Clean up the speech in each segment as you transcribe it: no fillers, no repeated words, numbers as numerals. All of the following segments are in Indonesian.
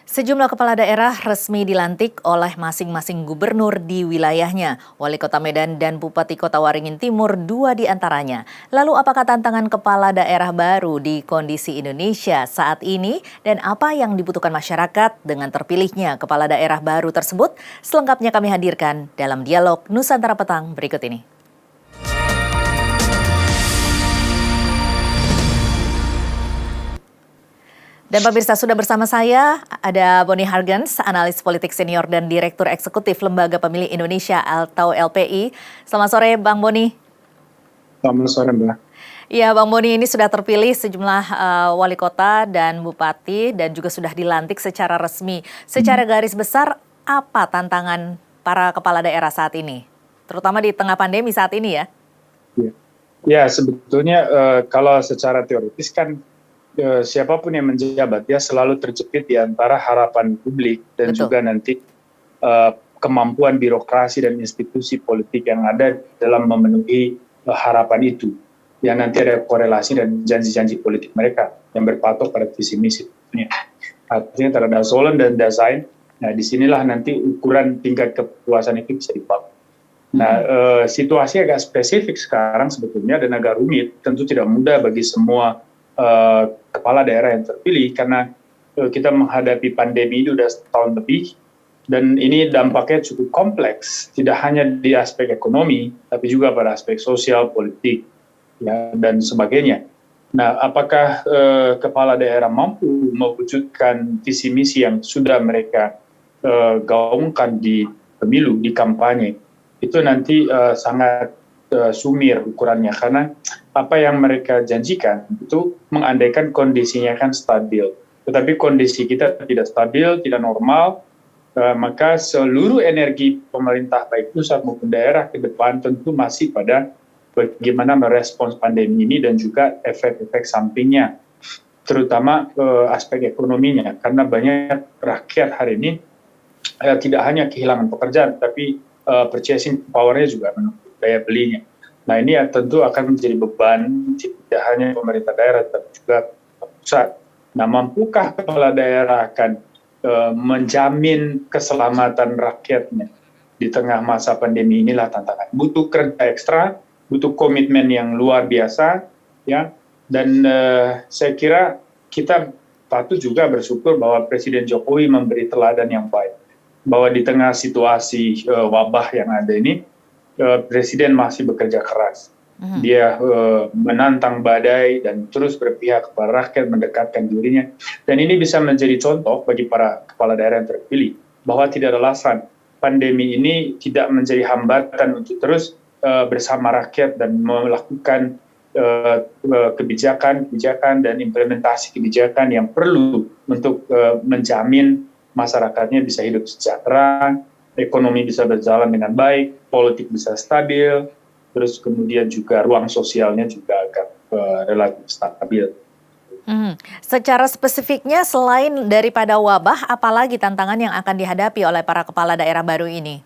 Sejumlah kepala daerah resmi dilantik oleh masing-masing gubernur di wilayahnya. Wali Kota Medan dan Bupati Kota Waringin Timur dua di antaranya. Lalu apakah tantangan kepala daerah baru di kondisi Indonesia saat ini dan apa yang dibutuhkan masyarakat dengan terpilihnya kepala daerah baru tersebut? Selengkapnya kami hadirkan dalam dialog Nusantara Petang berikut ini. Dan pemirsa, sudah bersama saya ada Boni Hargens, analis politik senior dan direktur eksekutif Lembaga Pemilih Indonesia atau LPI. Selamat sore Bang Boni. Selamat sore Mbak. Ya, Bang Boni, ini sudah terpilih sejumlah wali kota dan bupati dan juga sudah dilantik secara resmi. Secara garis besar, apa tantangan para kepala daerah saat ini? Terutama di tengah pandemi saat ini ya? Ya, sebetulnya kalau secara teoritis kan siapapun yang menjabat dia selalu terjepit di antara harapan publik dan Betul. juga nanti kemampuan birokrasi dan institusi politik yang ada dalam memenuhi harapan itu. Yang nanti ada korelasi dan janji-janji politik mereka yang berpatok pada visi misi. Artinya terhadap Solon dan desain, nah disinilah nanti ukuran tingkat kepuasan itu bisa dibangun. Nah, situasi agak spesifik sekarang sebetulnya dan agak rumit, tentu tidak mudah bagi semua kepala daerah yang terpilih karena kita menghadapi pandemi ini sudah setahun lebih dan ini dampaknya cukup kompleks, tidak hanya di aspek ekonomi tapi juga pada aspek sosial, politik ya, dan sebagainya. Nah, apakah kepala daerah mampu mewujudkan visi misi yang sudah mereka gaungkan di pemilu, di kampanye, itu nanti sangat sumir ukurannya karena apa yang mereka janjikan itu mengandaikan kondisinya kan stabil. Tetapi kondisi kita tidak stabil, tidak normal, maka seluruh energi pemerintah baik pusat maupun daerah ke depan tentu masih pada bagaimana merespons pandemi ini dan juga efek-efek sampingnya, terutama aspek ekonominya. Karena banyak rakyat hari ini tidak hanya kehilangan pekerjaan, tapi purchasing power-nya juga menurun, daya belinya. Nah ini ya tentu akan menjadi beban tidak hanya pemerintah daerah tapi juga pusat. Nah mampukah kepala daerah akan menjamin keselamatan rakyatnya di tengah masa pandemi inilah tantangan. Butuh kerja ekstra, butuh komitmen yang luar biasa, ya. Dan saya kira kita patut juga bersyukur bahwa Presiden Jokowi memberi teladan yang baik. Bahwa di tengah situasi wabah yang ada ini, Presiden masih bekerja keras. Dia menantang badai dan terus berpihak kepada rakyat, mendekatkan dirinya. Dan ini bisa menjadi contoh bagi para kepala daerah yang terpilih, bahwa tidak ada alasan pandemi ini tidak menjadi hambatan untuk terus bersama rakyat dan melakukan kebijakan dan implementasi kebijakan yang perlu untuk menjamin masyarakatnya bisa hidup sejahtera, ekonomi bisa berjalan dengan baik, politik bisa stabil, terus kemudian juga ruang sosialnya juga agak relatif stabil. Secara spesifiknya selain daripada wabah, apalagi tantangan yang akan dihadapi oleh para kepala daerah baru ini?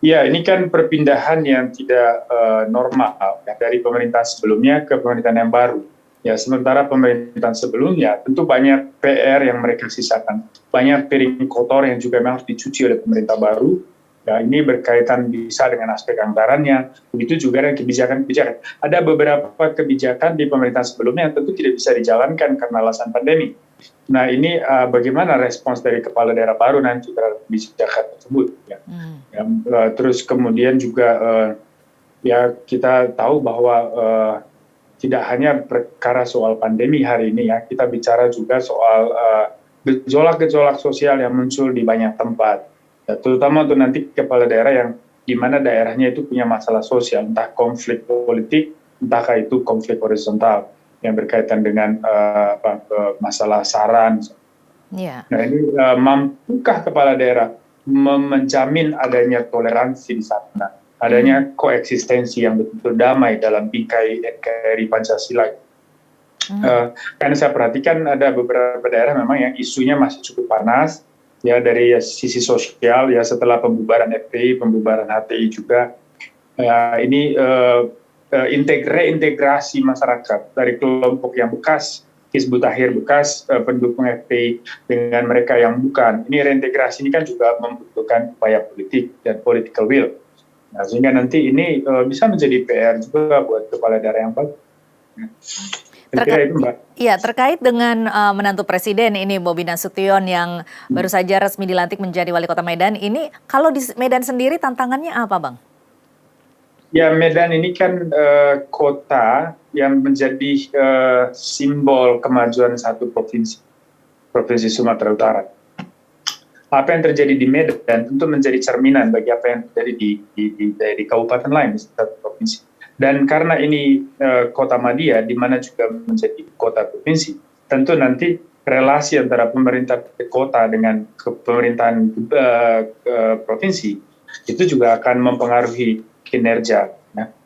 Ya, ini kan perpindahan yang tidak normal ya, dari pemerintahan sebelumnya ke pemerintahan yang baru. Ya, sementara pemerintahan sebelumnya tentu banyak PR yang mereka sisakan, banyak piring kotor yang juga memang harus dicuci oleh pemerintah baru. Ya, ini berkaitan bisa dengan aspek anggarannya, begitu juga dengan kebijakan-kebijakan. Ada beberapa kebijakan di pemerintahan sebelumnya yang tentu tidak bisa dijalankan karena alasan pandemi. Nah, ini bagaimana respons dari kepala daerah baru nanti terhadap kebijakan tersebut. Ya. Terus kemudian juga ya kita tahu bahwa tidak hanya perkara soal pandemi hari ini ya, kita bicara juga soal gejolak-gejolak sosial yang muncul di banyak tempat. Ya, terutama untuk nanti kepala daerah yang di mana daerahnya itu punya masalah sosial, entah konflik politik, entahkah itu konflik horizontal yang berkaitan dengan masalah saran. Yeah. Nah ini mampukah kepala daerah menjamin adanya toleransi di sana, adanya koeksistensi yang betul-betul damai dalam bingkai NKRI Pancasila. Karena saya perhatikan ada beberapa daerah memang yang isunya masih cukup panas, ya dari sisi sosial ya setelah pembubaran FPI, pembubaran HTI juga. Ini reintegrasi masyarakat dari kelompok yang bekas Hizbut Tahrir bekas pendukung FPI dengan mereka yang bukan. Ini reintegrasi ini kan juga membutuhkan upaya politik dan political will. Nah, sehingga nanti ini bisa menjadi PR juga buat kepala daerah yang baru. Saya kira itu, Mbak. Iya, terkait dengan menantu presiden ini Bobi Nasution yang baru saja resmi dilantik menjadi wali kota Medan. Ini kalau di Medan sendiri tantangannya apa, Bang? Ya, Medan ini kan kota yang menjadi simbol kemajuan satu provinsi, Provinsi Sumatera Utara. Apa yang terjadi di Medan tentu menjadi cerminan bagi apa yang terjadi di kabupaten lain di satu provinsi. Dan karena ini kota Madia, di mana juga menjadi kota provinsi, tentu nanti relasi antara pemerintah kota dengan pemerintahan provinsi itu juga akan mempengaruhi kinerja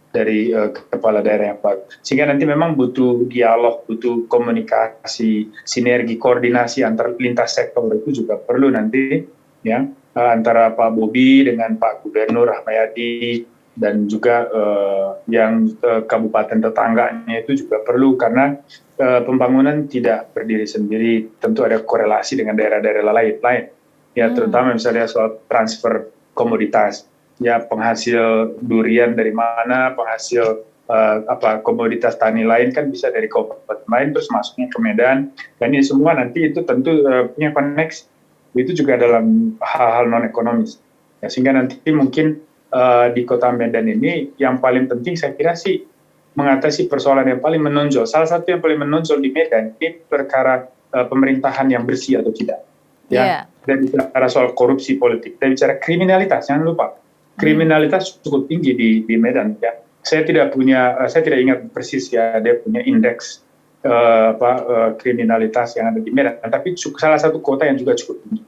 dari kepala daerah yang baru. Sehingga nanti memang butuh dialog, butuh komunikasi, sinergi, koordinasi antar lintas sektor itu juga perlu nanti ya antara Pak Bobi dengan Pak Gubernur Rahmayadi dan juga yang kabupaten tetangganya itu juga perlu karena pembangunan tidak berdiri sendiri, tentu ada korelasi dengan daerah-daerah lain. Ya terutama misalnya soal transfer komoditas. Ya penghasil durian dari mana, penghasil komoditas tani lain kan bisa dari kabupaten lain terus masuknya ke Medan, dan ini semua nanti itu tentu punya koneksi, itu juga dalam hal-hal non ekonomis ya, sehingga nanti mungkin di kota Medan ini yang paling penting saya kira sih mengatasi persoalan yang paling menonjol. Salah satu yang paling menonjol di Medan ini perkara pemerintahan yang bersih atau tidak ya. Dan bicara soal korupsi politik, dan bicara kriminalitas, jangan lupa kriminalitas cukup tinggi di Medan ya. Saya tidak ingat persis ya dia punya indeks kriminalitas yang ada di Medan, tapi salah satu kota yang juga cukup tinggi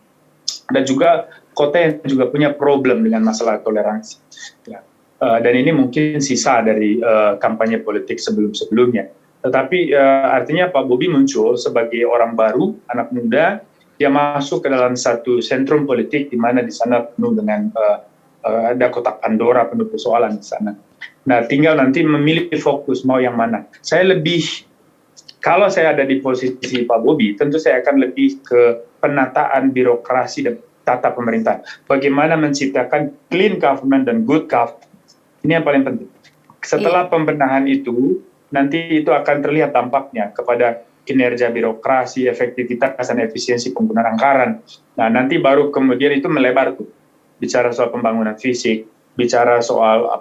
dan juga kota yang juga punya problem dengan masalah toleransi ya. Dan ini mungkin sisa dari kampanye politik sebelum-sebelumnya. Tetapi artinya Pak Bobi muncul sebagai orang baru, anak muda, dia masuk ke dalam satu sentrum politik di mana di sana penuh dengan ada kotak Pandora penuh persoalan di sana. Nah, tinggal nanti memilih fokus mau yang mana. Kalau saya ada di posisi Pak Bobi, tentu saya akan lebih ke penataan birokrasi dan tata pemerintahan. Bagaimana menciptakan clean government dan good government. Ini yang paling penting. Setelah pembenahan itu, nanti itu akan terlihat dampaknya kepada kinerja birokrasi, efektivitas dan efisiensi penggunaan anggaran. Nah, nanti baru kemudian itu melebar tuh. Bicara soal pembangunan fisik, bicara soal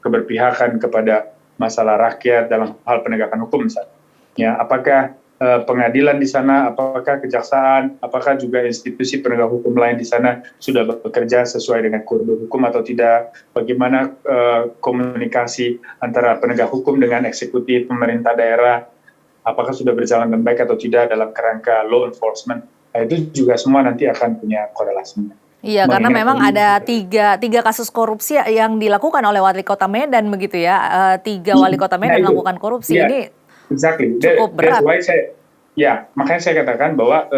keberpihakan kepada masalah rakyat dalam hal penegakan hukum misalnya. Ya, apakah pengadilan di sana, apakah kejaksaan, apakah juga institusi penegak hukum lain di sana sudah bekerja sesuai dengan koridor hukum atau tidak? Bagaimana komunikasi antara penegak hukum dengan eksekutif pemerintah daerah? Apakah sudah berjalan dengan baik atau tidak dalam kerangka law enforcement? Nah, itu juga semua nanti akan punya korelasinya. Iya, karena memang ada tiga kasus korupsi yang dilakukan oleh wali kota Medan begitu ya. 3 wali kota Medan melakukan korupsi. Ini cukup berat. Makanya saya katakan bahwa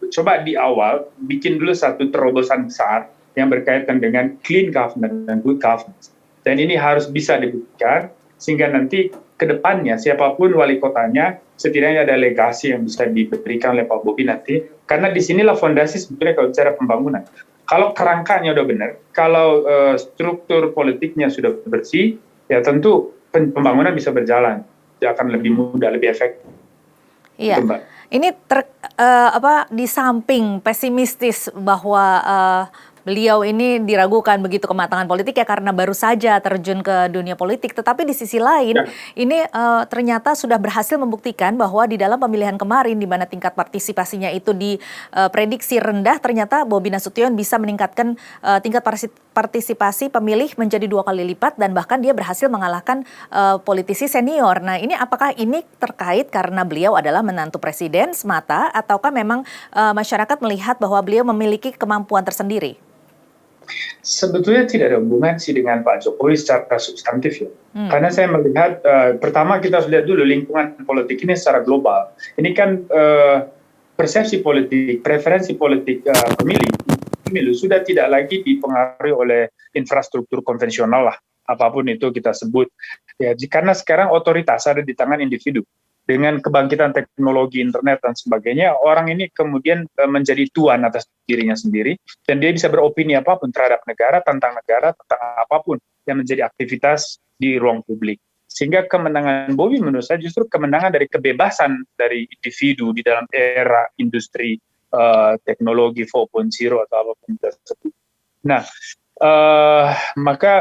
coba di awal bikin dulu satu terobosan besar yang berkaitan dengan clean government dan good governance. Dan ini harus bisa dibuktikan sehingga nanti ke depannya siapapun wali kotanya setidaknya ada legasi yang bisa diberikan oleh Pak Bobi nanti, karena disinilah fondasi sebetulnya kalau bicara pembangunan. Kalau kerangkanya udah benar, kalau struktur politiknya sudah bersih, ya tentu pembangunan bisa berjalan, akan lebih mudah, lebih efektif. Iya, ini di samping pesimistis bahwa beliau ini diragukan begitu kematangan politiknya karena baru saja terjun ke dunia politik. Tetapi di sisi lain, ini ternyata sudah berhasil membuktikan bahwa di dalam pemilihan kemarin, di mana tingkat partisipasinya itu diprediksi rendah, ternyata Bobi Nasution bisa meningkatkan tingkat partisipasi pemilih menjadi 2 kali lipat dan bahkan dia berhasil mengalahkan politisi senior. Nah, ini apakah ini terkait karena beliau adalah menantu presiden semata ataukah memang masyarakat melihat bahwa beliau memiliki kemampuan tersendiri? Sebetulnya tidak ada hubungan sih dengan Pak Jokowi secara substantif ya. Karena saya melihat, pertama kita harus lihat dulu lingkungan politik ini secara global. Ini kan persepsi politik, preferensi politik pemilu sudah tidak lagi dipengaruhi oleh infrastruktur konvensional lah. apapun itu kita sebut. Ya, karena sekarang otoritas ada di tangan individu. Dengan kebangkitan teknologi internet dan sebagainya, orang ini kemudian menjadi tuan atas dirinya sendiri, dan dia bisa beropini apapun terhadap negara, tentang apapun yang menjadi aktivitas di ruang publik. Sehingga kemenangan Bobby menurut saya justru kemenangan dari kebebasan dari individu di dalam era industri teknologi 4.0 atau apapun tersebut. Nah, maka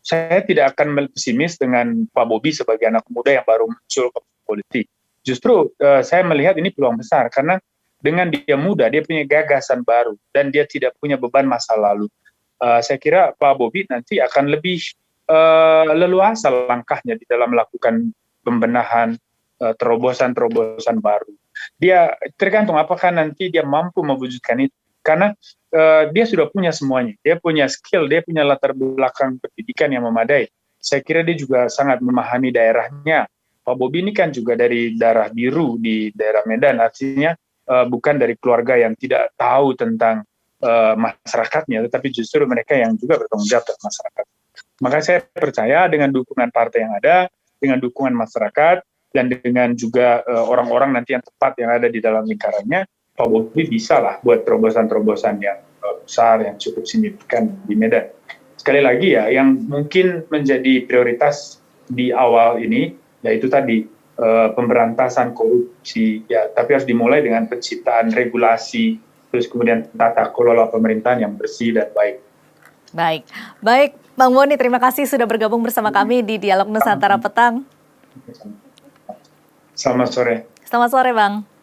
saya tidak akan pesimis dengan Pak Bobby sebagai anak muda yang baru muncul ke politik. Justru saya melihat ini peluang besar karena dengan dia muda, dia punya gagasan baru dan dia tidak punya beban masa lalu. Saya kira Pak Bobby nanti akan lebih leluasa langkahnya di dalam melakukan pembenahan terobosan-terobosan baru. Dia tergantung apakah nanti dia mampu mewujudkan itu. Karena dia sudah punya semuanya. Dia punya skill, dia punya latar belakang pendidikan yang memadai. Saya kira dia juga sangat memahami daerahnya. Pak Bobby ini kan juga dari darah biru di daerah Medan, artinya bukan dari keluarga yang tidak tahu tentang masyarakatnya, tetapi justru mereka yang juga bertanggung jawab terhadap masyarakat. Maka saya percaya dengan dukungan partai yang ada, dengan dukungan masyarakat, dan dengan juga orang-orang nanti yang tepat yang ada di dalam lingkarannya, Pak Bobby bisa lah buat terobosan-terobosan yang besar, yang cukup signifikan di Medan. Sekali lagi ya, yang mungkin menjadi prioritas di awal ini, yaitu tadi pemberantasan korupsi, ya, tapi harus dimulai dengan penciptaan regulasi, terus kemudian tata kelola pemerintahan yang bersih dan baik. Baik, Bang Boni, terima kasih sudah bergabung bersama kami di Dialog Nusantara Petang. Selamat sore. Selamat sore, Bang.